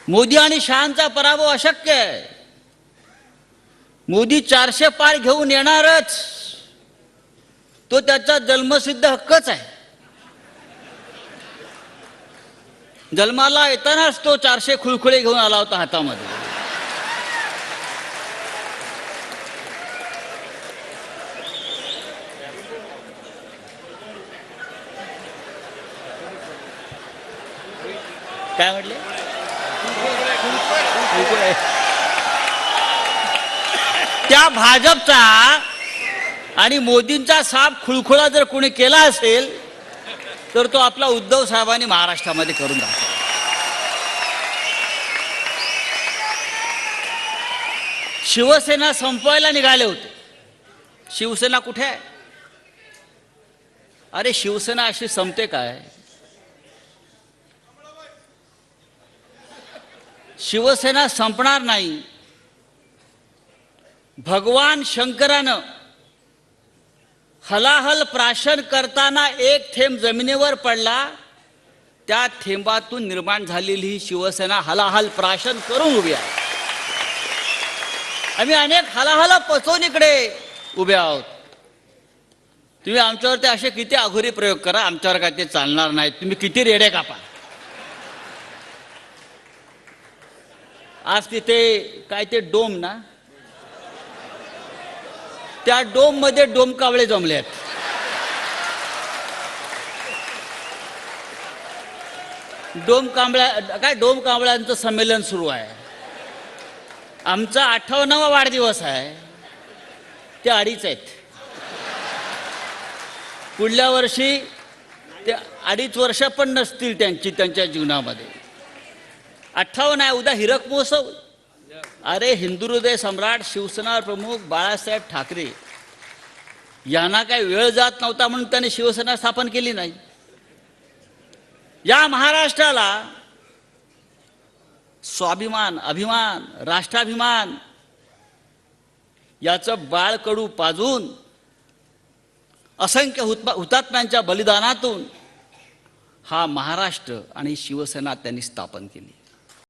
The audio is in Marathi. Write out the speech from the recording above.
मोदी आणि शहांचा पराभव अशक्य आहे. मोदी 400 पार घेऊन येणारच, तो त्याचा जन्मसिद्ध हक्कच आहे. जन्माला येतानाच तो 400 खुळखुळे घेऊन आला होता हातामध्ये. काय म्हटले? त्या भाजपचा आणि मोदींचा साप खुळखुळा जर कोणी केला असेल तर तो आपला उद्धव साहेबांनी महाराष्ट्रामध्ये करून दाखवला. शिवसेना संपवायला निघाले होते. शिवसेना कुठे आहे? अरे शिवसेना अशी संपते काय? शिवसेना संपणार नाही. भगवान शंकरानं हलाहल प्राशन करताना एक थेंब जमिनीवर पडला, त्या थेंबातून निर्माण झालेली ही शिवसेना हलाहल प्राशन करून उभी आहे. आम्ही अनेक हलाहल पचवून इकडे उभे आहोत. तुम्ही आमच्यावरती असे किती अघोरी प्रयोग करा, आमच्यावर काय ते चालणार नाही. तुम्ही किती रेडे कापा. आज तिथे काय ते डोम ना, त्या डोम मध्ये डोमकावळे जमले आहेत. डोमकावळ्यांचं संमेलन सुरू आहे. आमचा 58वा वाढदिवस आहे. ते 2.5 आहेत. पुढल्या वर्षी ते 2.5 वर्ष पण नसतील त्यांच्या जीवनामध्ये. 58 आहे. उद्या हिरक महोत्सव. अरे हिंदुहृदय सम्राट शिवसेना प्रमुख बाळासाहेब ठाकरे यांना काही वेळ जात नव्हता म्हणून त्यांनी शिवसेना स्थापन केली नाही. या महाराष्ट्राला स्वाभिमान, अभिमान, राष्ट्राभिमान याचं बाळकडू पाजून असंख्य हुतात्म्यांच्या बलिदानातून हा महाराष्ट्र आणि शिवसेना त्यांनी स्थापन केली.